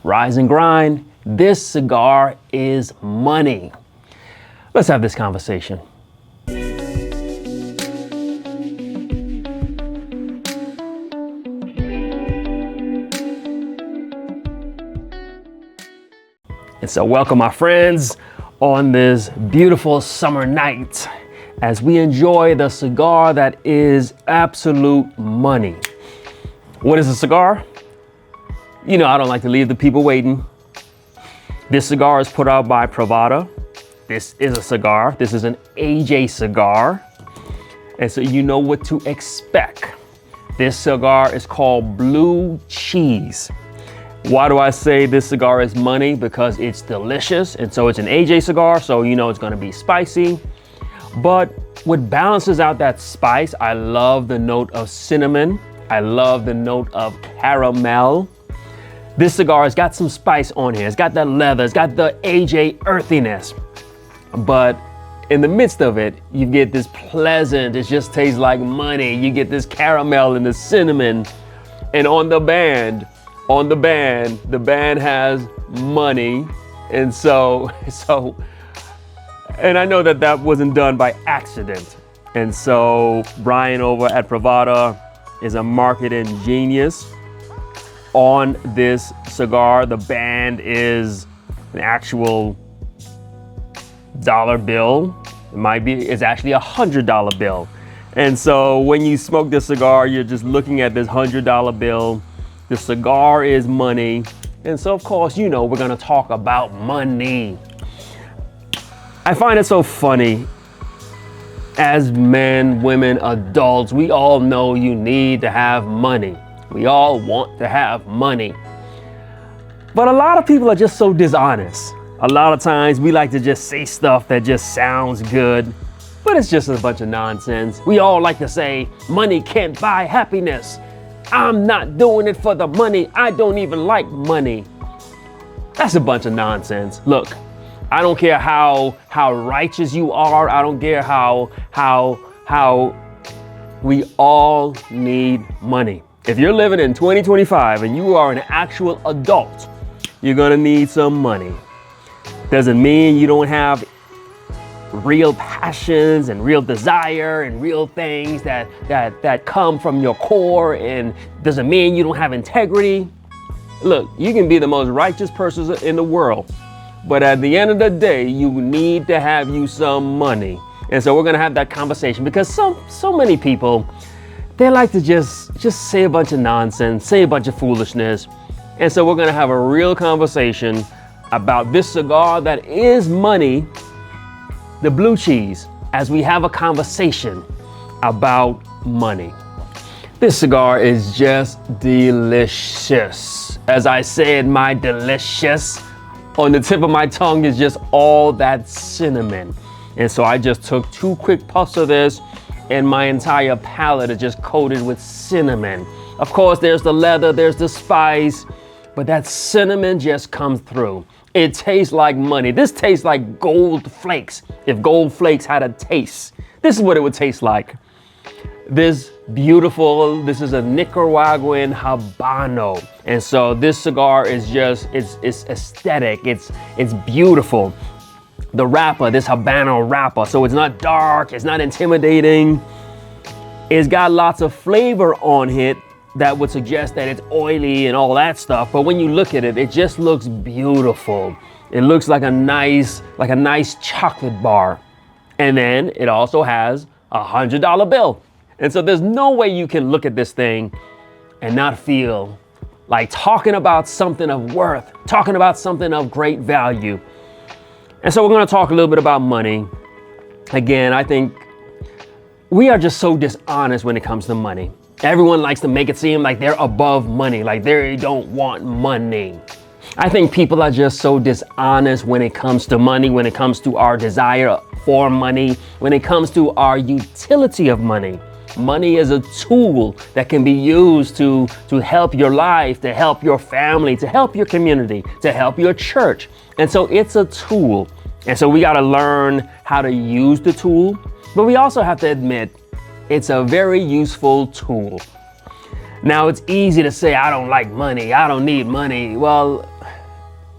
rise and grind. This cigar is money. Let's have this conversation. And so welcome my friends on this beautiful summer night as we enjoy the cigar that is absolute money. What is a cigar? You know, I don't like to leave the people waiting. This cigar is put out by Privada. This is a cigar. This is an AJ cigar. And so you know what to expect. This cigar is called Blue Cheese. Why do I say this cigar is money? Because it's delicious. And so it's an AJ cigar, so you know it's gonna be spicy. But what balances out that spice, I love the note of cinnamon. I love the note of caramel. This cigar has got some spice on here. It's got that leather, it's got the AJ earthiness. But in the midst of it, you get this pleasant, it just tastes like money. You get this caramel and the cinnamon. And on the band has money. And and I know that wasn't done by accident. And so Brian over at Privada is a marketing genius. On this cigar, the band is an actual dollar bill. It's actually $100 bill. And so when you smoke this cigar, you're just looking at this $100 bill. The cigar is money. And so of course, you know, we're gonna talk about money. I find it so funny. As men, women, adults, we all know you need to have money. We all want to have money. But a lot of people are just so dishonest. A lot of times we like to just say stuff that just sounds good, but it's just a bunch of nonsense. We all like to say, money can't buy happiness. I'm not doing it for the money. I don't even like money. That's a bunch of nonsense. Look, I don't care how righteous you are. I don't care how we all need money. If you're living in 2025 and you are an actual adult, you're gonna need some money. Doesn't mean you don't have real passions and real desire and real things that come from your core, and doesn't mean you don't have integrity. Look, you can be the most righteous person in the world, but at the end of the day, you need to have you some money. And so we're gonna have that conversation because so many people, they like to just say a bunch of nonsense, say a bunch of foolishness. And so we're gonna have a real conversation about this cigar that is money, the Blue Cheese, as we have a conversation about money. This cigar is just delicious. As I said, my delicious, on the tip of my tongue is just all that cinnamon. And so I just took 2 quick puffs of this, and my entire palate is just coated with cinnamon. Of course, there's the leather, there's the spice, but that cinnamon just comes through. It tastes like money. This tastes like gold flakes. If gold flakes had a taste, this is what it would taste like. This is a Nicaraguan Habano. And so this cigar is just, it's aesthetic, it's beautiful. The wrapper, this Habano wrapper, so it's not dark, it's not intimidating. It's got lots of flavor on it that would suggest that it's oily and all that stuff. But when you look at it, it just looks beautiful. It looks like a nice chocolate bar. And then it also has a $100 bill. And so there's no way you can look at this thing and not feel like talking about something of worth, talking about something of great value. And so we're gonna talk a little bit about money. Again, I think we are just so dishonest when it comes to money. Everyone likes to make it seem like they're above money, like they don't want money. I think people are just so dishonest when it comes to money, when it comes to our desire for money, when it comes to our utility of money. Money is a tool that can be used to help your life, to help your family, to help your community, to help your church. And so it's a tool. And so we got to learn how to use the tool, but we also have to admit it's a very useful tool. Now, it's easy to say, I don't like money, I don't need money. Well,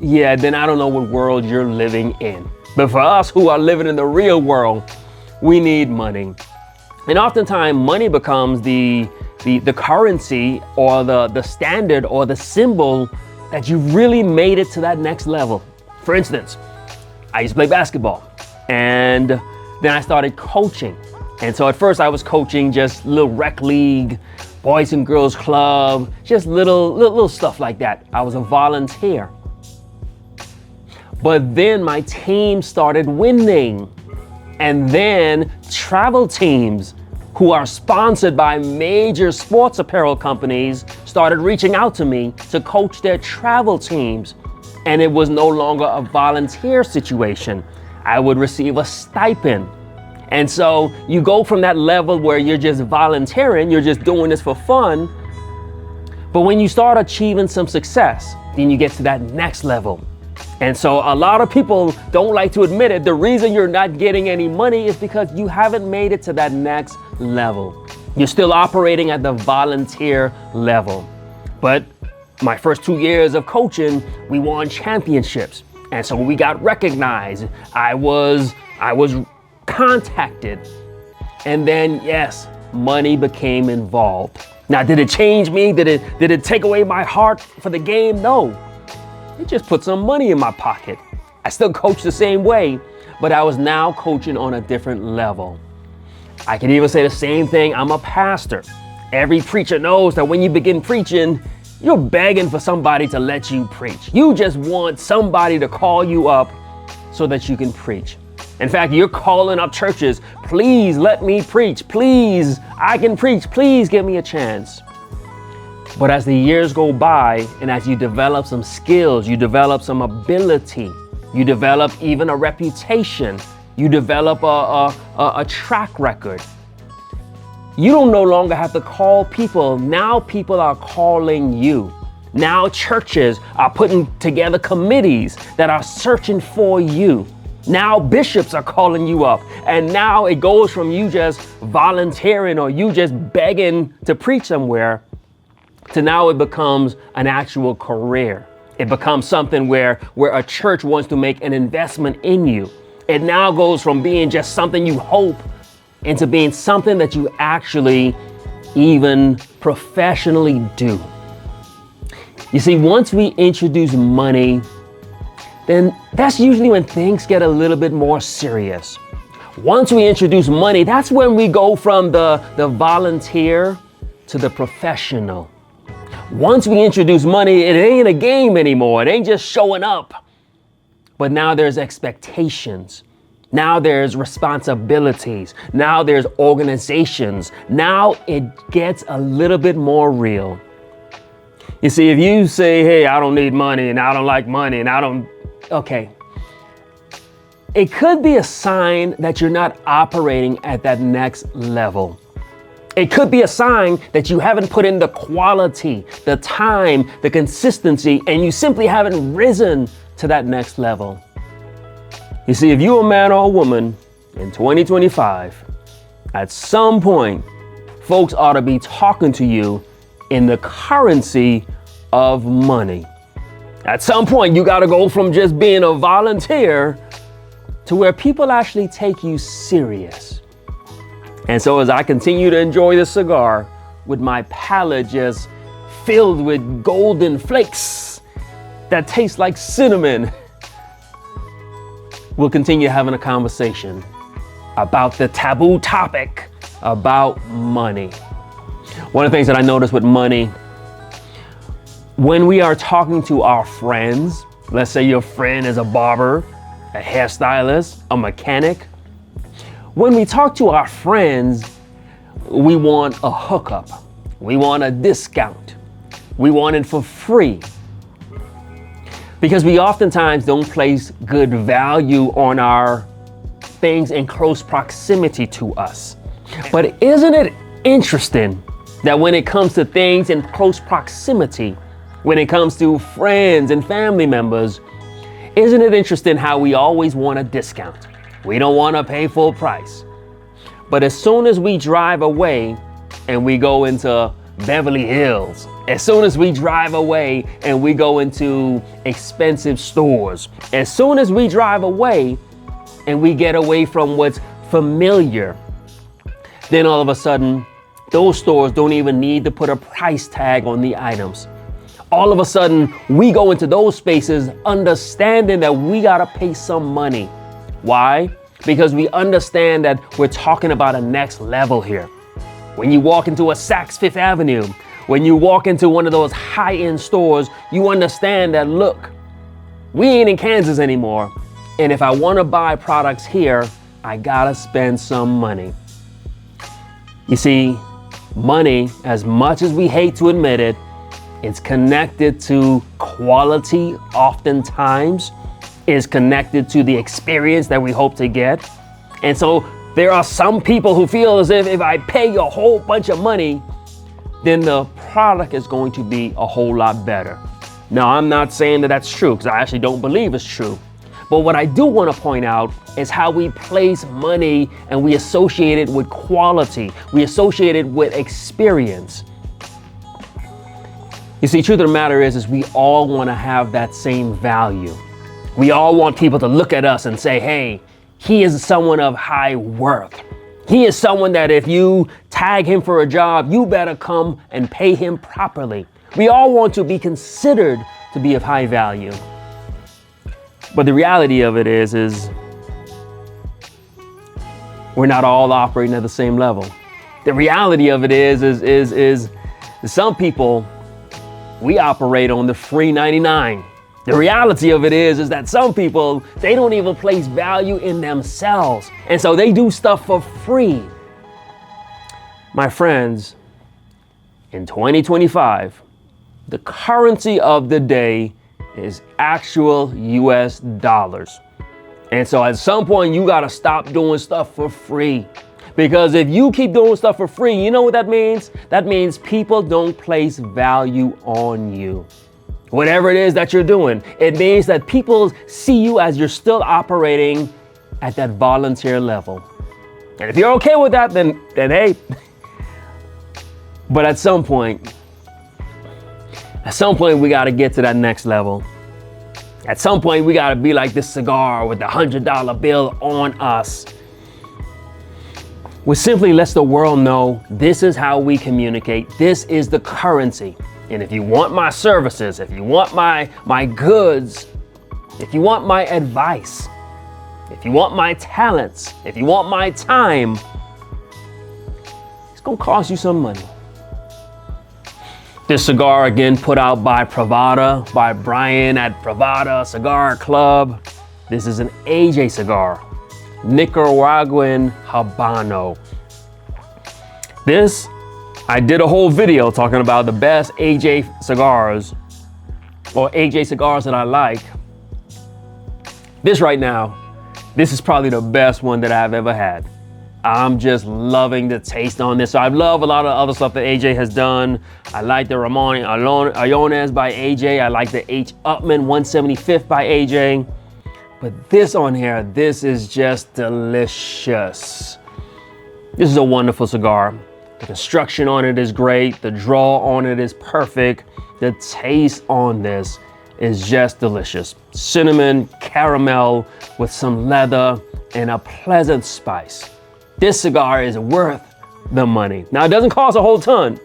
yeah, then I don't know what world you're living in. But for us who are living in the real world, we need money. And oftentimes money becomes the currency or the standard or the symbol that you really made it to that next level. For instance, I used to play basketball, and then I started coaching. And so at first I was coaching just little rec league, boys and girls club, just little stuff like that. I was a volunteer. But then my team started winning. And then travel teams who are sponsored by major sports apparel companies started reaching out to me to coach their travel teams. And it was no longer a volunteer situation. I would receive a stipend. And so you go from that level where you're just volunteering, you're just doing this for fun. But when you start achieving some success, then you get to that next level. And so a lot of people don't like to admit it. The reason you're not getting any money is because you haven't made it to that next level. You're still operating at the volunteer level. But my first 2 years of coaching, we won championships. And so we got recognized. I was contacted. And then, yes, money became involved. Now, did it change me? Did it take away my heart for the game? No. It just put some money in my pocket. I still coach the same way, but I was now coaching on a different level. I can even say the same thing. I'm a pastor. Every preacher knows that when you begin preaching, you're begging for somebody to let you preach. You just want somebody to call you up so that you can preach. In fact, you're calling up churches, please let me preach. Please, I can preach. Please give me a chance. But as the years go by and as you develop some skills, you develop some ability, you develop even a reputation, you develop a track record, you don't no longer have to call people. Now people are calling you. Now churches are putting together committees that are searching for you. Now bishops are calling you up. And now it goes from you just volunteering or you just begging to preach somewhere to now it becomes an actual career. It becomes something where a church wants to make an investment in you. It now goes from being just something you hope into being something that you actually even professionally do. You see, once we introduce money, then that's usually when things get a little bit more serious. Once we introduce money, that's when we go from the volunteer to the professional. Once we introduce money, it ain't a game anymore. It ain't just showing up. But now there's expectations. Now there's responsibilities. Now there's organizations. Now it gets a little bit more real. You see, if you say, hey, I don't need money and I don't like money and okay. It could be a sign that you're not operating at that next level. It could be a sign that you haven't put in the quality, the time, the consistency, and you simply haven't risen to that next level. You see, if you're a man or a woman in 2025, at some point, folks ought to be talking to you in the currency of money. At some point, you got to go from just being a volunteer to where people actually take you serious. And so as I continue to enjoy this cigar with my palate just filled with golden flakes that taste like cinnamon, we'll continue having a conversation about the taboo topic about money. One of the things that I notice with money, when we are talking to our friends, let's say your friend is a barber, a hairstylist, a mechanic. When we talk to our friends, we want a hookup. We want a discount. We want it for free. Because we oftentimes don't place good value on our things in close proximity to us. But isn't it interesting that when it comes to things in close proximity, when it comes to friends and family members, isn't it interesting how we always want a discount? We don't want to pay full price. But as soon as we drive away and we go into Beverly Hills As soon as we drive away and we go into expensive stores, as soon as we drive away and we get away from what's familiar, then all of a sudden, those stores don't even need to put a price tag on the items. All of a sudden, we go into those spaces understanding that we gotta pay some money. Why? Because we understand that we're talking about a next level here. When you walk into a Saks Fifth Avenue, when you walk into one of those high-end stores, you understand that, look, we ain't in Kansas anymore. And if I wanna buy products here, I gotta spend some money. You see, money, as much as we hate to admit it, it's connected to quality oftentimes, is connected to the experience that we hope to get. And so there are some people who feel as if I pay a whole bunch of money, then the product is going to be a whole lot better. Now, I'm not saying that that's true, because I actually don't believe it's true. But what I do want to point out is how we place money and we associate it with quality. We associate it with experience. You see, truth of the matter is we all want to have that same value. We all want people to look at us and say, hey, he is someone of high worth. He is someone that if you tag him for a job, you better come and pay him properly. We all want to be considered to be of high value. But the reality of it is we're not all operating at the same level. The reality of it is some people, we operate on the free 99. The reality of it is that some people, they don't even place value in themselves. And so they do stuff for free. My friends, in 2025, the currency of the day is actual US dollars. And so at some point, you gotta stop doing stuff for free. Because if you keep doing stuff for free, you know what that means? That means people don't place value on you. Whatever it is that you're doing, it means that people see you as you're still operating at that volunteer level. And if you're okay with that, then hey. But at some point, we gotta get to that next level. At some point, we gotta be like this cigar with the $100 bill on us. Which simply lets the world know this is how we communicate. This is the currency. And if you want my services, if you want my goods, if you want my advice, if you want my talents, if you want my time, it's gonna cost you some money. This cigar, again, put out by Privada, by Brian at Privada Cigar Club. This is an AJ cigar, Nicaraguan Habano. This, I did a whole video talking about the best AJ cigars, or AJ cigars that I like. This right now, this is probably the best one that I've ever had. I'm just loving the taste on this. So I love a lot of other stuff that AJ has done. I like the Ramon Ayones by AJ. I like the H. Upman 175th by AJ. But this on here, this is just delicious. This is a wonderful cigar. The construction on it is great. The draw on it is perfect. The taste on this is just delicious. Cinnamon, caramel with some leather and a pleasant spice. This cigar is worth the money. Now, it doesn't cost a whole ton.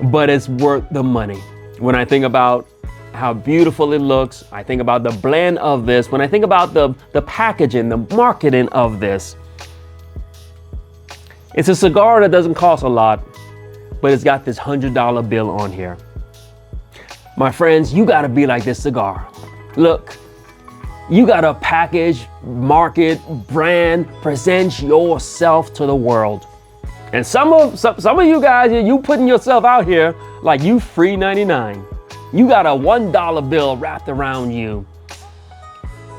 But it's worth the money. When I think about how beautiful it looks, I think about the blend of this. When I think about the packaging, the marketing of this, it's a cigar that doesn't cost a lot, but it's got this $100 bill on here. My friends, you gotta be like this cigar. Look, you gotta package, market, brand, present yourself to the world. And some of you guys, you putting yourself out here like you free 99. You got a $1 bill wrapped around you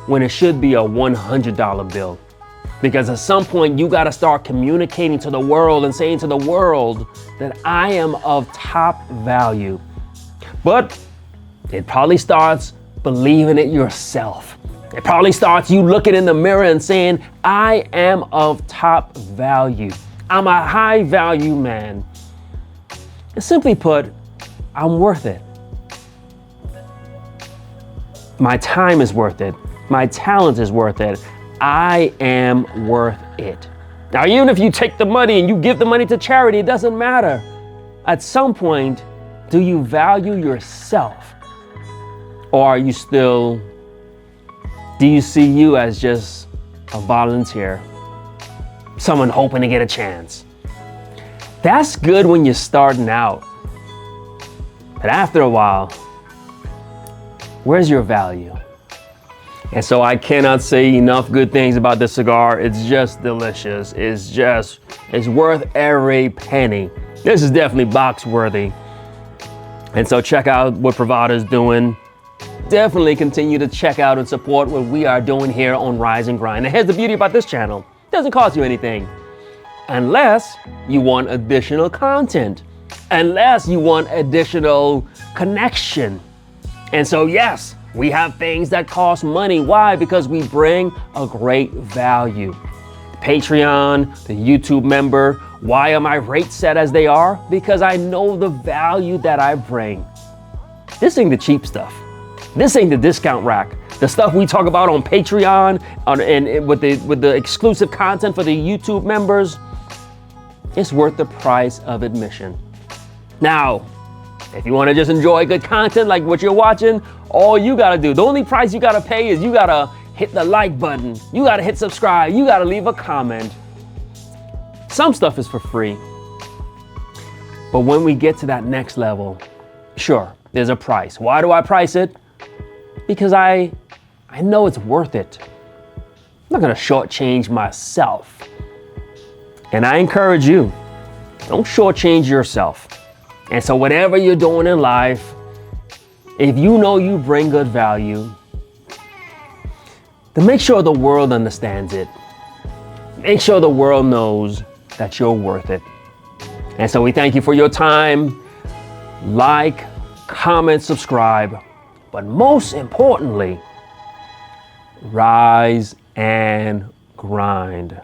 when it should be a $100 bill. Because at some point you gotta start communicating to the world and saying to the world that I am of top value. But it probably starts believing it yourself. It probably starts you looking in the mirror and saying, I am of top value. I'm a high value man. And simply put, I'm worth it. My time is worth it. My talent is worth it. I am worth it. Now, even if you take the money and you give the money to charity, it doesn't matter. At some point, do you value yourself? Or do you see you as just a volunteer? Someone hoping to get a chance. That's good when you're starting out. But after a while, where's your value? And so I cannot say enough good things about this cigar. It's just delicious. It's worth every penny. This is definitely box worthy. And so check out what Privada is doing. Definitely continue to check out and support what we are doing here on Rise and Grind. And here's the beauty about this channel. It doesn't cost you anything. Unless you want additional content. Unless you want additional connection. And so yes, we have things that cost money. Why? Because we bring a great value. The Patreon, the YouTube member. Why are my rates set as they are? Because I know the value that I bring. This ain't the cheap stuff. This ain't the discount rack. The stuff we talk about on Patreon and with the exclusive content for the YouTube members, it's worth the price of admission. Now, if you want to just enjoy good content like what you're watching, all you got to do, the only price you got to pay is you got to hit the like button. You got to hit subscribe. You got to leave a comment. Some stuff is for free. But when we get to that next level, sure, there's a price. Why do I price it? Because I know it's worth it. I'm not going to shortchange myself. And I encourage you, don't shortchange yourself. And so whatever you're doing in life, if you know you bring good value, then make sure the world understands it. Make sure the world knows that you're worth it. And so we thank you for your time. Like, comment, subscribe. But most importantly, rise and grind.